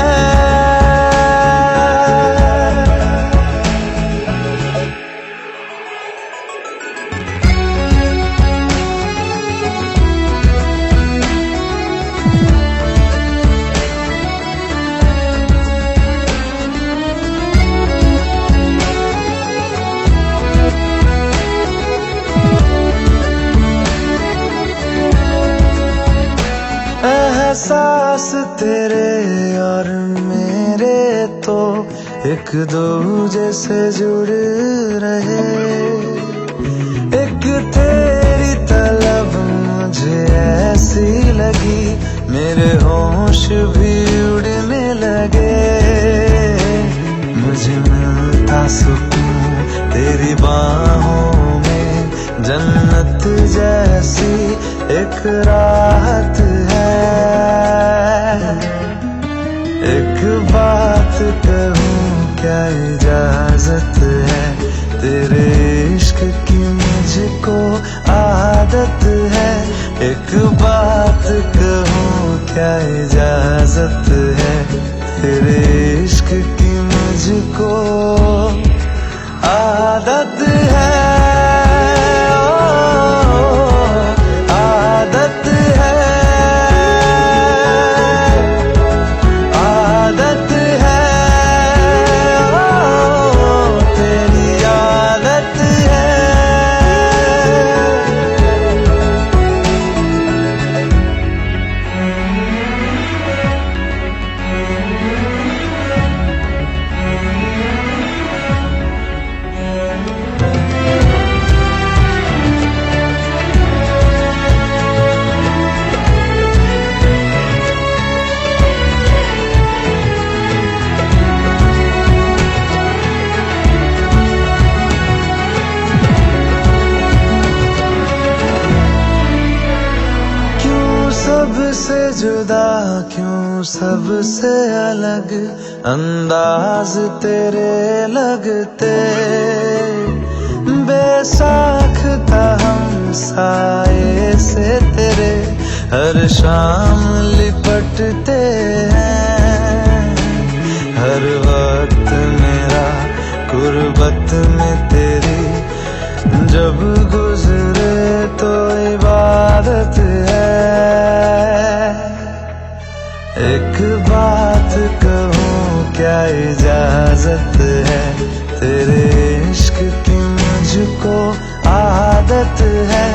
एहसास तेरे और मेरे तो एक दूजे से जुड़ रहे। एक तेरी तलब मुझे ऐसी लगी, मेरे होश भी उड़ने लगे। मुझे मिलता सुकून तेरी बाहों में, जन्नत जैसी एक राहत है। एक बात कहूँ क्या इजाजत है, तेरे इश्क की मुझको आदत है। एक बात कहूँ क्या इजाजत है, तेरे इश्क की मुझको आदत है। आदत है, आदत है, तेरी आदत है। सबसे जुदा क्यों सबसे अलग अंदाज तेरे लगते। बेसाख्ता हम साए से तेरे हर शाम लिपटते हैं। हर वक्त मेरा गुर्बत में तेरी जब गुजरे तो इबादत है। एक बात कहूँ क्या इजाजत है, तेरे इश्क की मुझको आदत है।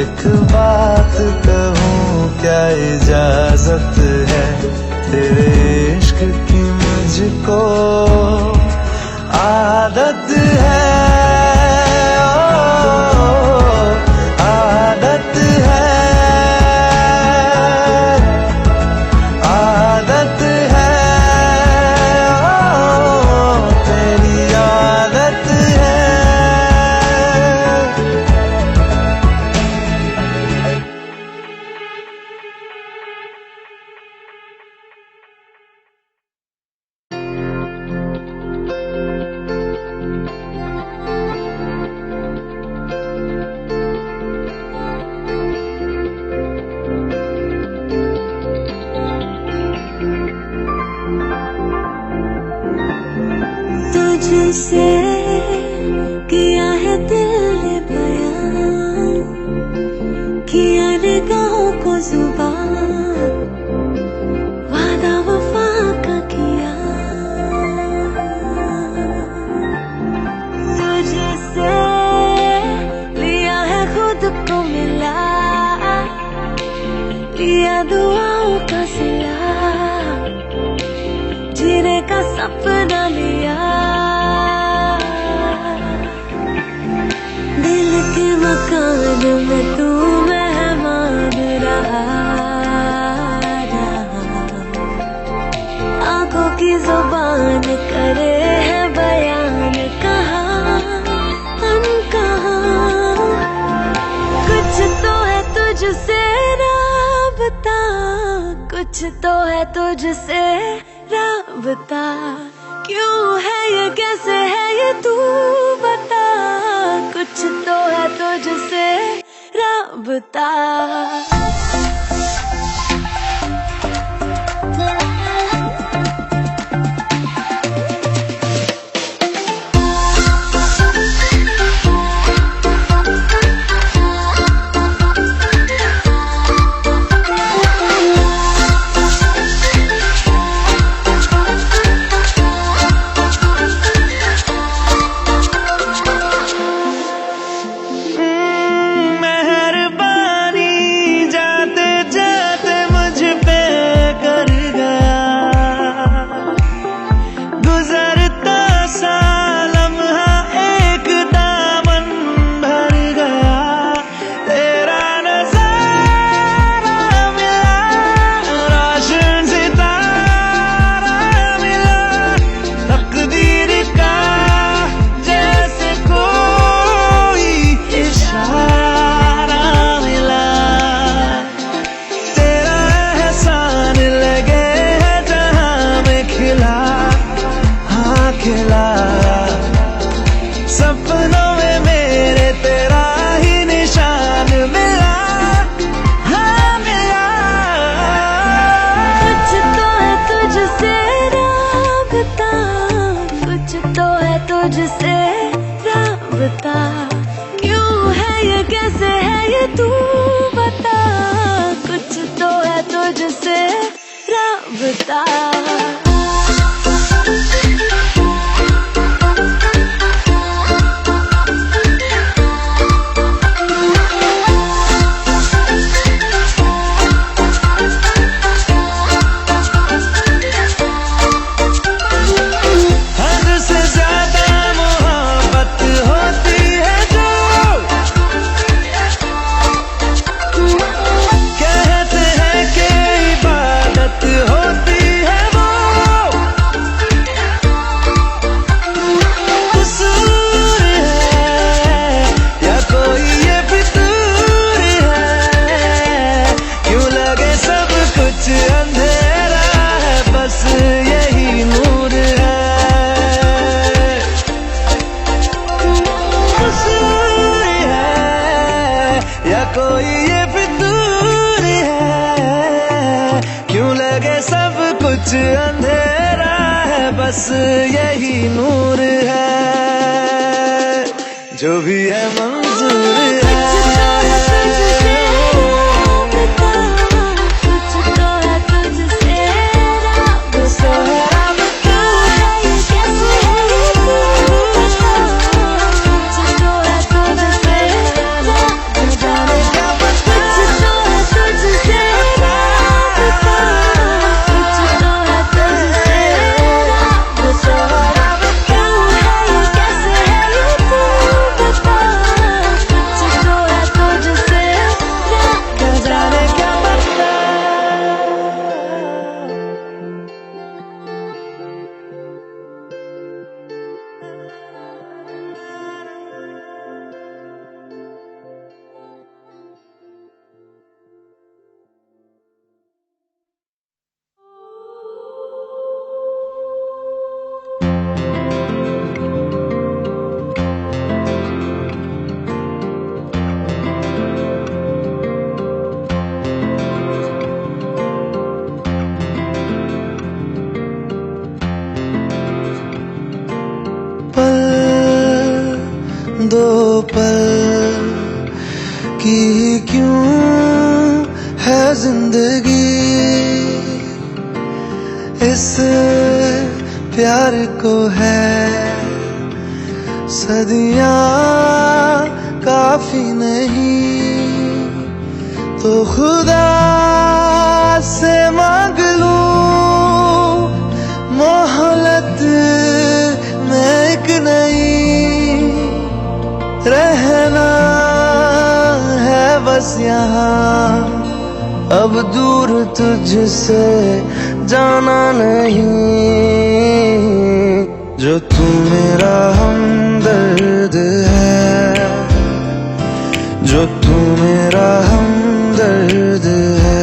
एक बात कहूँ क्या इजाजत है, तेरे इश्क की मुझको आदत है। आदत है, आदत है, तेरी आदत है। तुझसे किया है दिल ने बयान, किया निगाहों को जुबान, वादा वफा का किया। तुझसे लिया है खुद को मिला, लिया दुआओं का सिला, जीने का सपना लिया। दिल के मकान में तू तो है तुझसे राबता, क्यों है ये, कैसे है ये, तू बता। कुछ तो है तुझसे राबता। सपनों में मेरे तेरा ही निशान मिला, हाँ मिला। कुछ तो है तुझसे राबता, कुछ तो है तुझसे राबता, क्यों है ये, कैसे है ये, तू बता। कुछ तो है तुझसे राबता। कोई ये फितूर है, क्यों लगे सब कुछ अंधेरा है, बस यही नूर है, जो भी है मंजूर है। दो पल की क्यों है जिंदगी, इस प्यार को है सदियां काफी नहीं, तो खुदा से मांग लूं मोहलत में एक नहीं, रहना है बस यहाँ, अब दूर तुझसे जाना नहीं, जो तू मेरा हमदर्द है, जो तू मेरा हमदर्द है,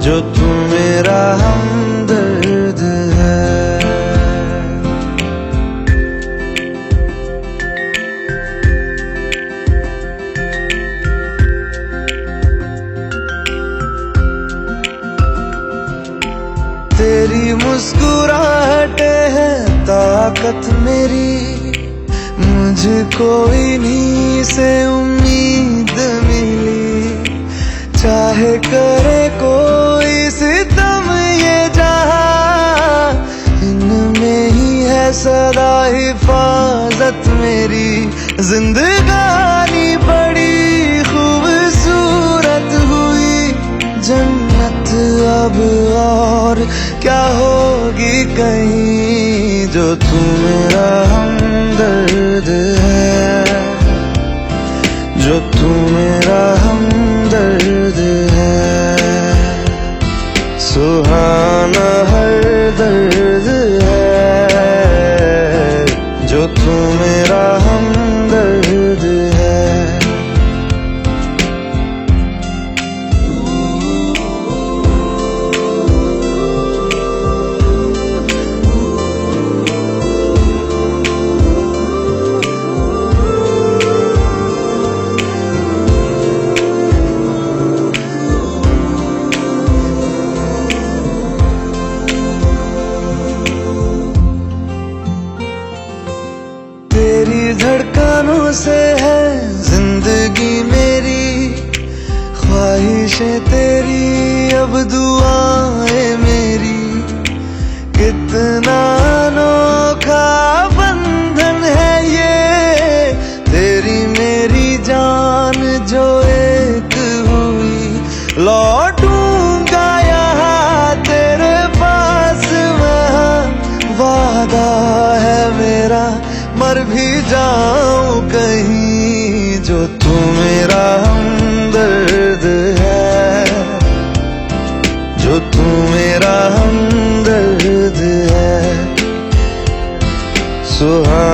जो तू मेरा हमदर्द है। तेरी मुस्कुराहटे है ताकत मेरी, मुझको इन्हीं से उम्मीद मिली। चाहे करे कोई सितम ये जहां, इनमें ही है सदा हिफाजत मेरी। जिंदगानी बड़ी खूबसूरत हुई, जन्नत अब और क्या होगी कहीं, जो तू मेरा हमदर्द है, जो तू मेरा हमदर्द है। सुहाना हर दर्द है, जो तू मेरा हमदर्द है। तेरी धड़कनों से है जिंदगी मेरी, ख्वाहिशें तेरी अब दुआएं मेरी। कितना अनोखा बंधन है ये, तेरी मेरी जान जो एक हुई। लौटूंगा यहाँ तेरे पास मैं, वादा है मेरा मर भी जाऊं कहीं, जो तू मेरा हमदर्द है, जो तू मेरा हमदर्द है। सुहा